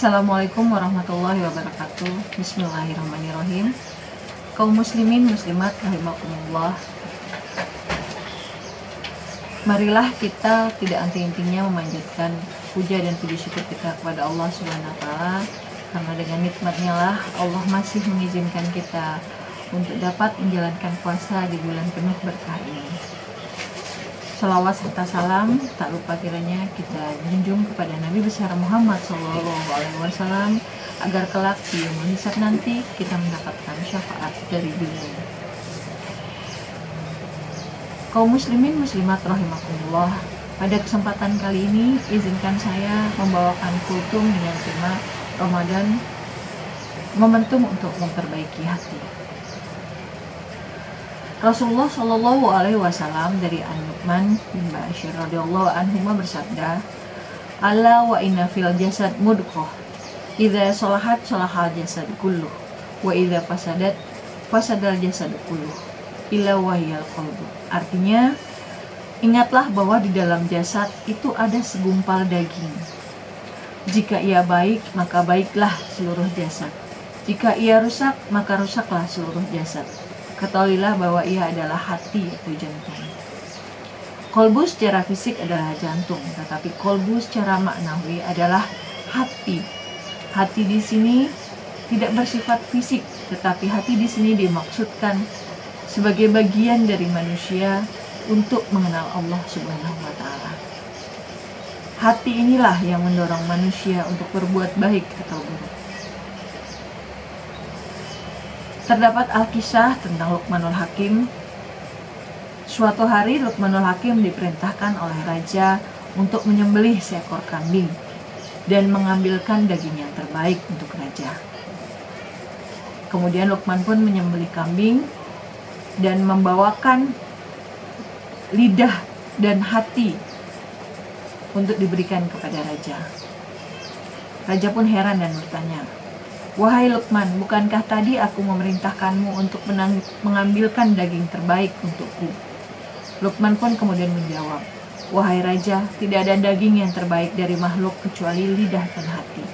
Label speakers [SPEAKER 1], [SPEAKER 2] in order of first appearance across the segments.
[SPEAKER 1] Assalamualaikum warahmatullahi wabarakatuh. Bismillahirrahmanirrahim. Kaum muslimin muslimat rahimakumullah. Marilah kita tidak henti-hentinya memanjatkan puja dan puji syukur kita kepada Allah Subhanahu wa taala, karena dengan nikmatnya lah Allah masih mengizinkan kita untuk dapat menjalankan puasa di bulan penuh berkah ini. Salawat serta salam tak lupa kiranya kita junjung kepada Nabi besar Muhammad SAW, agar kelak di yaumul hisab nanti kita mendapatkan syafaat dari beliau. Kaum muslimin muslimat rahimakumullah, pada kesempatan kali ini izinkan saya membawakan kultum dengan tema Ramadan, momentum untuk memperbaiki hati. Rasulullah Shallallahu Alaihi Wasallam dari An-Nu'man bin Bashir radhiyallahu anhu bersabda, "Ala wa inna fil jasad mudghah, idza salahat salahal jasad kulluh, wa idza fasadat fasadal jasad kulluh, illa wahyal qalbu." Artinya, ingatlah bahwa di dalam jasad itu ada segumpal daging. Jika ia baik, maka baiklah seluruh jasad. Jika ia rusak, maka rusaklah seluruh jasad. Ketahuilah bahwa ia adalah hati atau jantung. Kolbu secara fisik adalah jantung, tetapi kolbu secara maknawi adalah hati. Hati di sini tidak bersifat fisik, tetapi hati di sini dimaksudkan sebagai bagian dari manusia untuk mengenal Allah Subhanahu wa taala. Hati inilah yang mendorong manusia untuk berbuat baik atau buruk. Terdapat Alkisah tentang Luqmanul Hakim. Suatu hari Luqmanul Hakim diperintahkan oleh raja untuk menyembelih seekor kambing dan mengambilkan daging yang terbaik untuk raja. Kemudian Luqman pun menyembelih kambing dan membawakan lidah dan hati untuk diberikan kepada raja. Raja pun heran dan bertanya, "Wahai Luqman, bukankah tadi aku memerintahkanmu untuk mengambilkan daging terbaik untukku?" Luqman pun kemudian menjawab, "Wahai Raja, tidak ada daging yang terbaik dari makhluk kecuali lidah dan hati."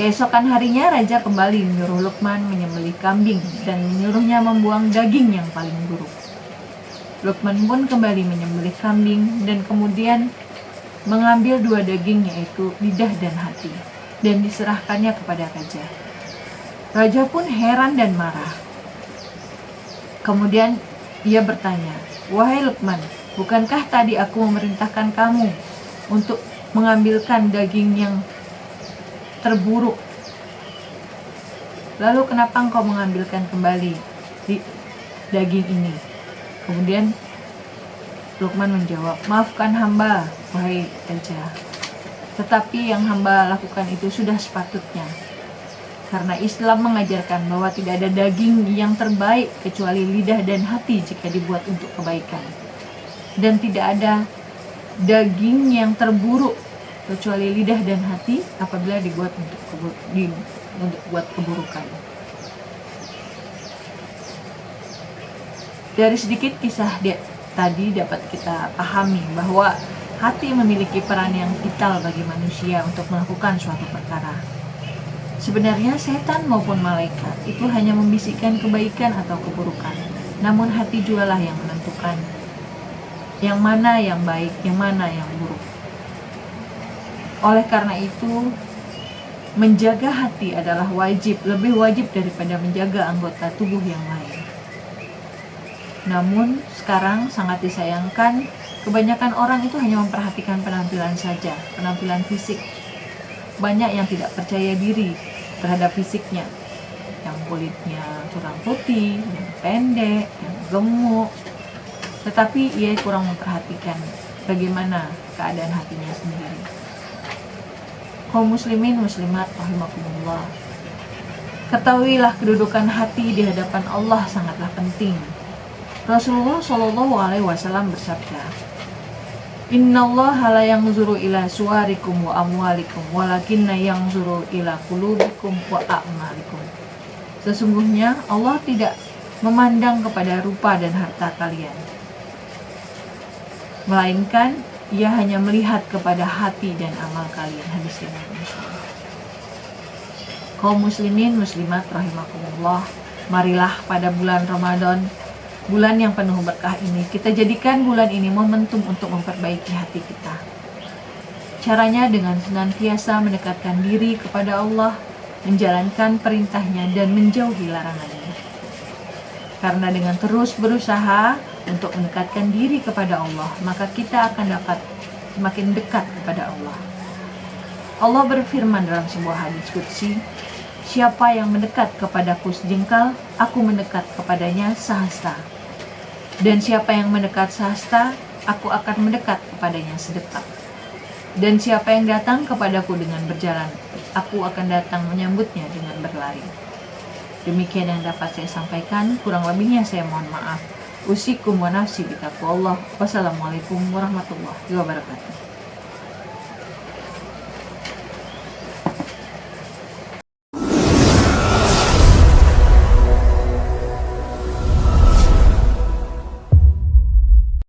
[SPEAKER 1] Keesokan harinya Raja kembali menyuruh Luqman menyembelih kambing dan menyuruhnya membuang daging yang paling buruk. Luqman pun kembali menyembelih kambing dan kemudian mengambil dua daging, yaitu lidah dan hati, dan diserahkannya kepada raja. Raja pun heran dan marah. Kemudian ia bertanya, "Wahai Luqman, bukankah tadi aku memerintahkan kamu untuk mengambilkan daging yang terburuk? Lalu kenapa engkau mengambilkan kembali daging ini?" Kemudian Luqman menjawab, "Maafkan hamba, wahai raja. Tetapi yang hamba lakukan itu sudah sepatutnya. Karena Islam mengajarkan bahwa tidak ada daging yang terbaik kecuali lidah dan hati jika dibuat untuk kebaikan. Dan tidak ada daging yang terburuk kecuali lidah dan hati apabila dibuat untuk buat keburukan." Dari sedikit kisah tadi dapat kita pahami bahwa hati memiliki peran yang vital bagi manusia untuk melakukan suatu perkara. Sebenarnya setan maupun malaikat itu hanya membisikkan kebaikan atau keburukan. Namun hati jugalah yang menentukan yang mana yang baik, yang mana yang buruk. Oleh karena itu, menjaga hati adalah wajib, lebih wajib daripada menjaga anggota tubuh yang lain. Namun sekarang sangat disayangkan, kebanyakan orang itu hanya memperhatikan penampilan saja, penampilan fisik. Banyak yang tidak percaya diri terhadap fisiknya, yang kulitnya kurang putih, yang pendek, yang gemuk. Tetapi ia kurang memperhatikan bagaimana keadaan hatinya sendiri. Kaum muslimin muslimat rahimakumullah, ketahuilah kedudukan hati di hadapan Allah sangatlah penting. Rasulullah Shallallahu Alaihi Wasallam bersabda, "Innallaha la yanzuru ila suwarikum wa amwalikum, walakinna yanzuru ila qulubikum wa a'malikum." Sesungguhnya Allah tidak memandang kepada rupa dan harta kalian, melainkan Ia hanya melihat kepada hati dan amal kalian. Hadis riwayat Muslim. Kaum muslimin muslimat rahimakumullah, marilah pada bulan Ramadan, bulan yang penuh berkah ini, kita jadikan bulan ini momentum untuk memperbaiki hati kita. Caranya dengan senantiasa mendekatkan diri kepada Allah, menjalankan perintahnya dan menjauhi larangannya. Karena dengan terus berusaha untuk mendekatkan diri kepada Allah, maka kita akan dapat semakin dekat kepada Allah. Allah berfirman dalam sebuah hadis qudsi, siapa yang mendekat kepadaku sejengkal, aku mendekat kepadanya sehasta. Dan siapa yang mendekat sehasta, aku akan mendekat kepadanya sedekat. Dan siapa yang datang kepadaku dengan berjalan, aku akan datang menyambutnya dengan berlari. Demikian yang dapat saya sampaikan, kurang lebihnya saya mohon maaf. Usikum wa nafsi bitaqwallah. Wassalamualaikum warahmatullahi wabarakatuh.